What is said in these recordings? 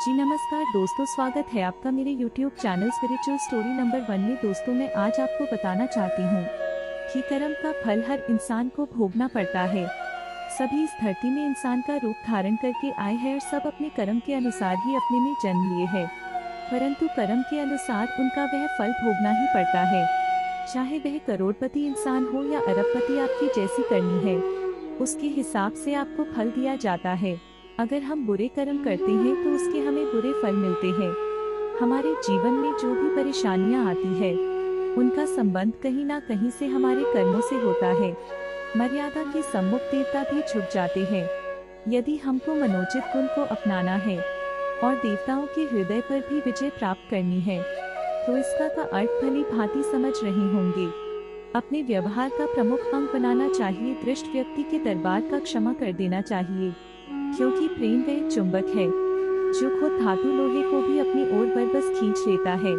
जी नमस्कार दोस्तों, स्वागत है आपका मेरे YouTube channel spiritual story number 1 में। दोस्तों, मैं आज आपको बताना चाहती हूँ कि कर्म का फल हर इंसान को भोगना पड़ता है। सभी इस धरती में इंसान का रूप धारण करके आए हैं और सब अपने कर्म के अनुसार ही अपने में जन्म लिए हैं, परंतु कर्म के अनुसार उनका वह फल भोगना ही पड़ता है। चाहे वह करोड़पति इंसान हो या अरबपति, आपकी जैसी करनी है उसके हिसाब से आपको फल दिया जाता है। अगर हम बुरे कर्म करते हैं तो उसके हमें बुरे फल मिलते हैं। हमारे जीवन में जो भी परेशानियां आती है उनका संबंध कहीं ना कहीं से हमारे कर्मों से होता है। मर्यादा के सम्मुख देवता भी झुक जाते हैं। यदि हमको मनोचित गुण को अपनाना है और देवताओं के हृदय पर भी विजय प्राप्त करनी है तो इसका का अर्थ भली भांति समझ रहे होंगे। अपने व्यवहार का प्रमुख अंग बनाना चाहिए। दृष्ट व्यक्ति के दरबार का क्षमा कर देना चाहिए, क्योंकि प्रेम वह चुंबक है जो खुद धातु लोहे को भी अपनी ओर बरबस खींच लेता है।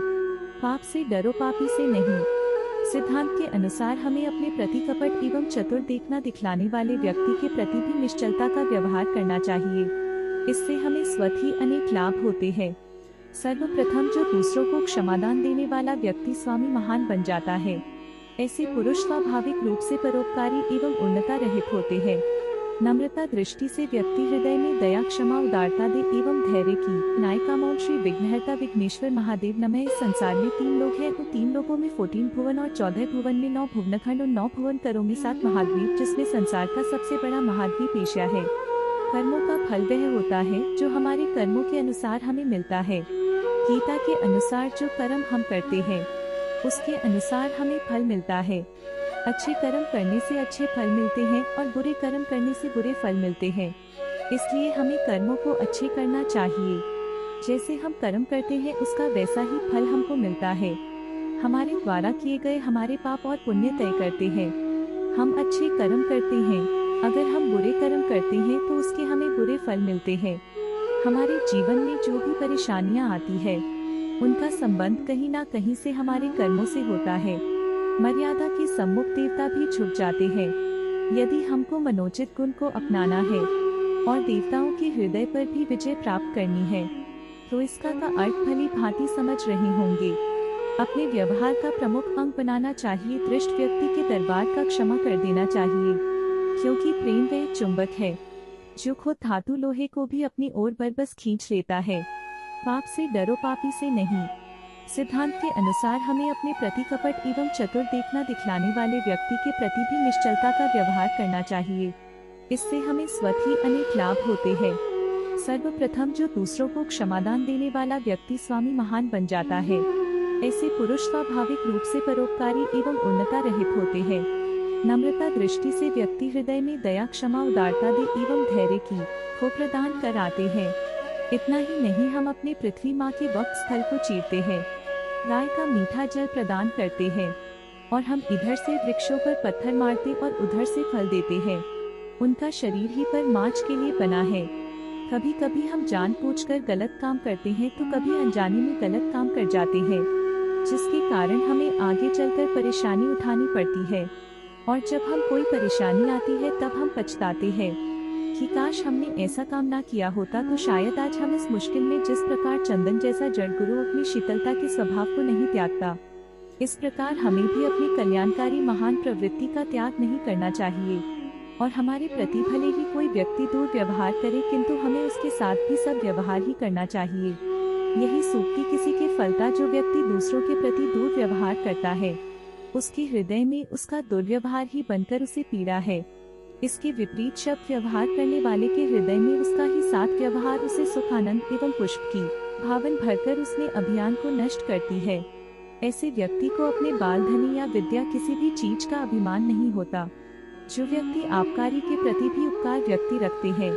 पाप से डरो, पापी से नहीं। सिद्धांत के अनुसार हमें अपने प्रति कपट एवं चतुर देखना दिखलाने वाले व्यक्ति के प्रति भी निश्चलता का व्यवहार करना चाहिए। इससे हमें स्वतः ही अनेक लाभ होते हैं। सर्वप्रथम, जो दूसरों को क्षमादान देने वाला व्यक्ति स्वामी महान बन जाता है। ऐसे पुरुष स्वाभाविक रूप से परोपकारी एवं उन्नता रहित होते हैं। नम्रता दृष्टि से व्यक्ति हृदय में दया, क्षमा, उदारता दे एवं धैर्य की नायिका ओम श्री विघ्नहर्ता विघ्नेश्वर महादेव नमः। इस संसार में 3 लोग हैं, तो 3 लोगों में 14 भुवन और 14 भुवन में 9 भुवनखंड और 9 भुवन करों में 7 महाद्वीप, जिसमें संसार का सबसे बड़ा महाद्वीप एशिया है। कर्मों का फल वह होता है जो हमारे कर्मों के अनुसार हमें मिलता है। गीता के अनुसार जो कर्म हम करते हैं उसके अनुसार हमें फल मिलता है। अच्छे कर्म करने से अच्छे फल मिलते हैं और बुरे कर्म करने से बुरे फल मिलते हैं। इसलिए हमें कर्मों को अच्छे करना चाहिए। जैसे हम कर्म करते हैं उसका वैसा ही फल हमको मिलता है। हमारे द्वारा किए गए हमारे पाप और पुण्य तय करते हैं। हम अच्छे कर्म करते हैं, अगर हम बुरे कर्म करते हैं तो उसके हमें बुरे फल मिलते हैं। हमारे जीवन में जो भी परेशानियां आती है उनका संबंध कहीं ना कहीं से हमारे कर्मों से होता है। मर्यादा के सम्मुख देवता भी झुक जाते हैं। यदि हमको मनोचित गुण को अपनाना है और देवताओं के हृदय पर भी विजय प्राप्त करनी है तो इसका का अर्थ भली भांति समझ रहे होंगे। अपने व्यवहार का प्रमुख अंग बनाना चाहिए। दृष्ट व्यक्ति के दरबार का क्षमा कर देना चाहिए, क्योंकि प्रेम वह चुंबक है जो खुद धातु लोहे को भी अपनी ओर बरबस खींच लेता है। पाप से डरो, पापी से नहीं। सिद्धांत के अनुसार हमें अपने प्रति कपट एवं चतुर देखना दिखलाने वाले व्यक्ति के प्रति भी निश्चलता का व्यवहार करना चाहिए। इससे हमें स्वतः ही अनेक लाभ होते हैं। सर्वप्रथम, जो दूसरों को क्षमादान देने वाला व्यक्ति स्वामी महान बन जाता है। ऐसे पुरुष स्वाभाविक रूप से परोपकारी एवं उन्नता रहित होते हैं। नम्रता दृष्टि से व्यक्ति हृदय में दया, क्षमा, उदारता दे एवं धैर्य की को प्रदान कर आते हैं। इतना ही नहीं, हम अपने पृथ्वी माँ के वक्त स्थल को चीरते हैं, गाय का मीठा जल प्रदान करते हैं और हम इधर से वृक्षों पर पत्थर मारते और उधर से फल देते हैं। उनका शरीर ही परमार्थ के लिए बना है। कभी कभी हम जानबूझकर गलत काम करते हैं तो कभी अनजाने में गलत काम कर जाते हैं, जिसके कारण हमें आगे चलकर परेशानी उठानी पड़ती है। और जब हम कोई परेशानी आती है तब हम पछताते हैं कि काश हमने ऐसा काम ना किया होता तो शायद आज हम इस मुश्किल में। जिस प्रकार चंदन जैसा जड़ गुरु अपनी शीतलता के स्वभाव को नहीं त्यागता, इस प्रकार हमें भी अपनी कल्याणकारी महान प्रवृत्ति का त्याग नहीं करना चाहिए। और हमारे प्रति भले ही कोई व्यक्ति दूर व्यवहार करे, किंतु हमें उसके साथ भी सब व्यवहार ही करना चाहिए। यही सूक्ति किसी के फलता। जो व्यक्ति दूसरों के प्रति दूर व्यवहार करता है उसके हृदय में उसका दुर्व्यवहार ही बनकर उसे पीड़ा है। इसके विपरीत शब्द व्यवहार करने वाले के हृदय में उसका ही साथ व्यवहार उसे सुख, आनंद एवं पुष्प की भावन भरकर उसने अभियान को नष्ट करती है। ऐसे व्यक्ति को अपने बाल, धन या विद्या किसी भी चीज का अभिमान नहीं होता। जो व्यक्ति आबकारी के प्रति भी उपकार व्यक्ति रखते हैं,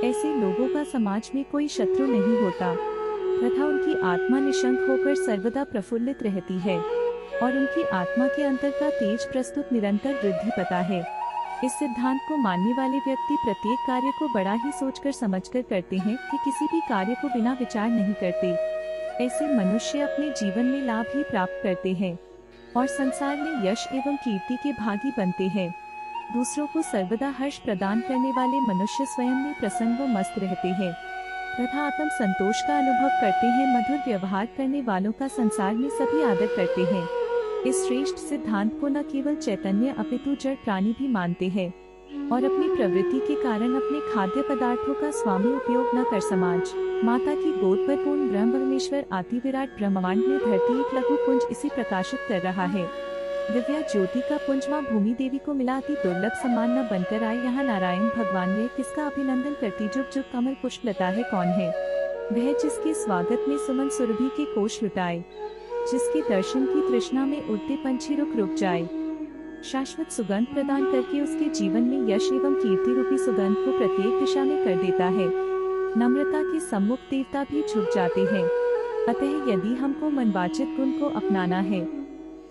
ऐसे लोगों का समाज में कोई शत्रु नहीं होता तथा उनकी आत्मा निशंक होकर सर्वदा प्रफुल्लित रहती है और उनकी आत्मा के अंतर का तेज प्रस्तुत निरंतर वृद्धि पाता है। इस सिद्धांत को मानने वाले व्यक्ति प्रत्येक कार्य को बड़ा ही सोचकर समझकर करते हैं कि किसी भी कार्य को बिना विचार नहीं करते। ऐसे मनुष्य अपने जीवन में लाभ ही प्राप्त करते हैं और संसार में यश एवं कीर्ति के भागी बनते हैं। दूसरों को सर्वदा हर्ष प्रदान करने वाले मनुष्य स्वयं में प्रसन्न व मस्त रहते हैं तथा आत्म संतोष का अनुभव करते हैं। मधुर व्यवहार करने वालों का संसार में सभी आदर करते हैं। इस श्रेष्ठ सिद्धांत को न केवल चैतन्य अपितु जड़ प्राणी भी मानते हैं और अपनी प्रवृत्ति के कारण अपने खाद्य पदार्थों का स्वामी उपयोग न कर समाज माता की गोद पर पूर्ण ब्रह्म परमेश्वर आदि विराट ब्रह्मांड में धरती एक लघु पुंज इसी प्रकाशित कर रहा है। दिव्या ज्योति का पुंज मां भूमि देवी को मिला अति दुर्लभ सम्मान न बनकर आए यहाँ नारायण भगवान ने किसका अभिनंदन करती जुग जुग कमल पुष्प लता है कौन है वह जिसके स्वागत में सुमन सुरभि के कोश लुटाए, जिसके दर्शन की तृष्णा में उड़ते पंछी रुक जाए, शाश्वत सुगंध प्रदान करके उसके जीवन में यश एवं कीर्ति रूपी सुगंध को प्रत्येक दिशा में कर देता है। नम्रता के सम्मुख देवता भी झुक जाते हैं। अतः यदि हमको मनवांछित गुण को अपनाना है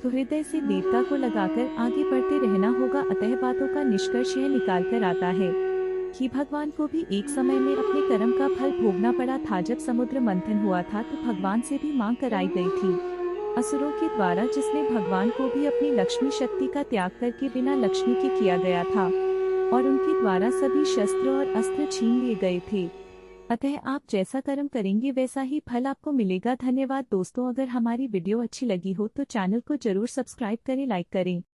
तो हृदय से देवता को लगाकर आगे बढ़ते रहना होगा। अतः बातों का निष्कर्ष यह निकाल कर आता है कि भगवान को भी एक समय में अपने कर्म का फल भोगना पड़ा था। जब समुद्र मंथन हुआ था तो भगवान से भी मांग कराई गई थी असुरों के द्वारा, जिसमें भगवान को भी अपनी लक्ष्मी शक्ति का त्याग करके बिना लक्ष्मी के किया गया था और उनके द्वारा सभी शस्त्र और अस्त्र छीन लिए गए थे। अतः आप जैसा कर्म करेंगे वैसा ही फल आपको मिलेगा। धन्यवाद दोस्तों, अगर हमारी वीडियो अच्छी लगी हो तो चैनल को जरूर सब्सक्राइब करें, लाइक करें।